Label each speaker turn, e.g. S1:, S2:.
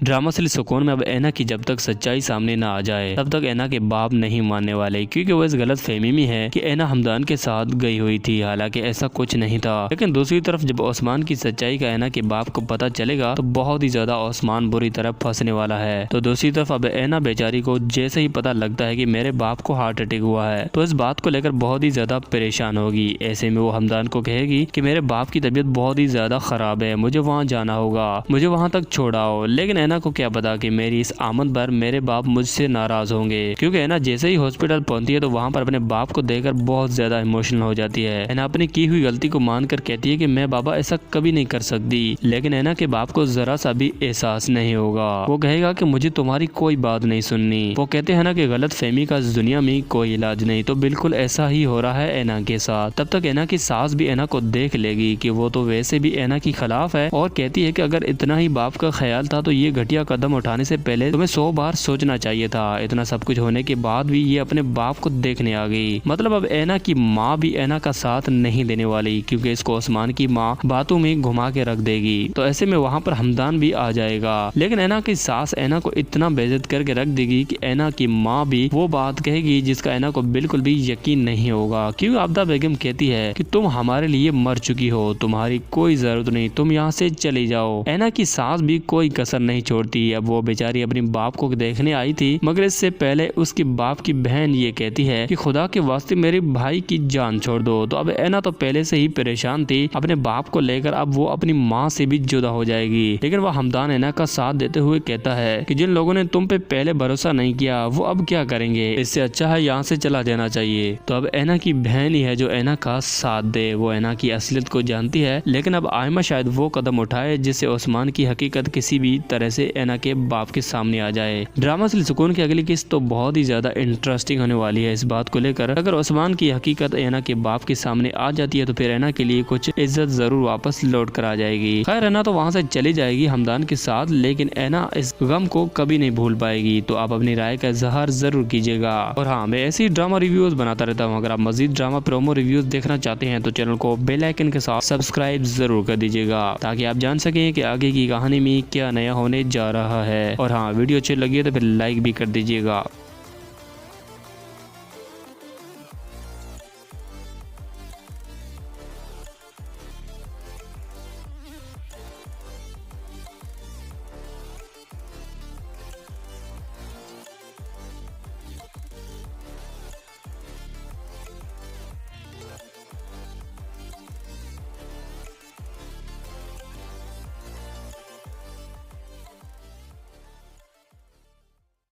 S1: Drama असली सुकून में अब ऐना की जब तक सच्चाई सामने ना आ जाए तब तक ऐना के बाप नहीं मानने वाले, क्योंकि वो इस गलत फहमी में है कि ऐना हमदान के साथ गई हुई थी, हालांकि ऐसा कुछ नहीं था। लेकिन दूसरी तरफ जब ओस्मान की सच्चाई का ऐना के बाप को पता चलेगा तो बहुत ही ज्यादा ओस्मान बुरी तरह फंसने वाला है। तो दूसरी तरफ अब ऐना बेचारी को जैसे ही पता लगता है कि मेरे बाप को हार्ट अटैक हुआ है तो इस बात को लेकर बहुत ही ज्यादा परेशान होगी। ऐसे में वो हमदान को कहेगी कि मेरे बाप की तबीयत बहुत ही ज्यादा खराब है, मुझे वहाँ जाना होगा, मुझे वहाँ तक छोड़ाओ। लेकिन ऐना को क्या पता कि मेरी इस आमद पर मेरे बाप मुझसे नाराज होंगे, क्योंकि ऐना जैसे ही हॉस्पिटल पहुंचती है तो वहाँ पर अपने बाप को देखकर बहुत ज्यादा इमोशनल हो जाती है। ऐना अपनी की हुई गलती को मानकर कहती है कि मैं बाबा ऐसा कभी नहीं कर सकती। लेकिन ऐना के बाप को जरा सा भी एहसास नहीं होगा, वो कहेगा कि मुझे तुम्हारी कोई बात नहीं सुननी। वो कहते हैं ना कि गलत फहमी का इस दुनिया में कोई इलाज नहीं, तो बिल्कुल ऐसा ही हो रहा है ऐना के साथ। तब तक ऐना की सास भी ऐना को देख लेगी कि वो तो वैसे भी ऐना की खिलाफ है और कहती है कि अगर इतना ही बाप का ख्याल था तो ये घटिया कदम उठाने से पहले तुम्हें 100 बार सोचना चाहिए था। इतना सब कुछ होने के बाद भी ये अपने बाप को देखने आ गई। मतलब अब ऐना की माँ भी ऐना का साथ नहीं देने वाली, क्योंकि इसको ओस्मान की माँ बातों में घुमा के रख देगी। तो ऐसे में वहाँ पर हमदान भी आ जाएगा। लेकिन ऐना की सास ऐना को इतना बेइज्जत करके रख देगी कि ऐना की माँ भी वो बात कहेगी जिसका ऐना को बिल्कुल भी यकीन नहीं होगा। क्योंकि आबदा बेगम कहती है कि तुम हमारे लिए मर चुकी हो, तुम्हारी कोई जरूरत नहीं, तुम यहाँ से चली जाओ। ऐना की सास भी कोई कसर नहीं छोड़ती। अब वो बेचारी अपनी बाप को देखने आई थी, मगर इससे पहले उसके बाप की बहन ये कहती है कि खुदा के वास्ते मेरे भाई की जान छोड़ दो। तो अब ऐना तो पहले से ही परेशान थी अपने बाप को लेकर, अब वो अपनी माँ से भी जुदा हो जाएगी। लेकिन वह हमदान ऐना का साथ देते हुए कहता है कि जिन लोगों ने तुम पे पहले भरोसा नहीं किया वो अब क्या करेंगे, इससे अच्छा है यहाँ से चला जाना चाहिए। तो अब ऐना की बहन ही है जो ऐना का साथ दे। वो ऐना की असलियत को जानती है, लेकिन अब आयमा शायद वो कदम उठाए जिससे ओस्मान की हकीकत किसी भी तरह से ऐना के बाप के सामने आ जाए। ड्रामा असली सुकून की अगली किस्त तो बहुत ही ज्यादा इंटरेस्टिंग होने वाली है इस बात को लेकर। अगर ओस्मान की हकीकत ऐना के बाप के सामने आ जाती है तो फिर ऐना के लिए कुछ इज्जत जरूर वापस लौट कर आ जाएगी। खैर ऐना तो वहाँ से चली जाएगी हमदान के साथ, लेकिन ऐना इस गम को कभी नहीं भूल पाएगी। तो आप अपनी राय का इजहार जरूर कीजिएगा। और हाँ, मैं ऐसी ड्रामा रिव्यूज बनाता रहता हूँ। अगर आप मजीद ड्रामा प्रोमो रिव्यूज देखना चाहते हैं तो चैनल को बेल आइकन के साथ सब्सक्राइब जरूर कर दीजिएगा, ताकि आप जान सकें कि आगे की कहानी में क्या नया होने जा रहा है। और हाँ, वीडियो अच्छी लगी है तो फिर लाइक भी कर दीजिएगा।